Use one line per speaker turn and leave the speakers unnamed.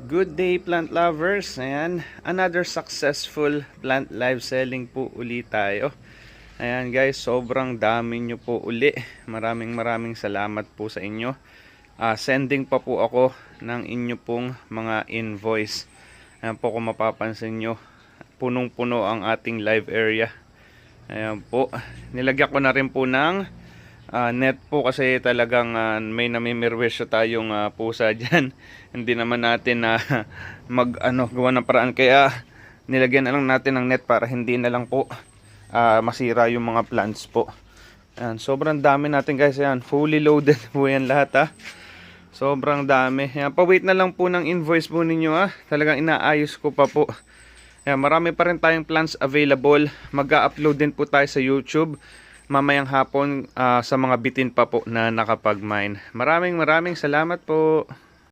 Good day plant lovers. Ayan, another successful plant live selling po uli tayo. Ayan guys, sobrang dami nyo po uli. Maraming salamat po sa inyo. Sending pa po ako ng inyo pong mga invoice. Ayan po, kung mapapansin nyo, punong-puno ang ating live area. Ayan po, nilagyan ko na rin po ng net po kasi talagang may namimirwisyo tayong pusa dyan. Hindi naman natin na gawa ng paraan, kaya nilagyan na lang natin ng net para hindi na lang po masira yung mga plants po. Ayan, sobrang dami natin guys. Ayan, fully loaded po yan lahat sobrang dami. Ayan, pa-wait na lang po ng invoice po ninyo talagang inaayos ko pa po. Ayan, marami pa rin tayong plants available. Mag-upload din po tayo sa YouTube mamayang hapon sa mga bitin pa po na nakapag-mine. Maraming salamat po.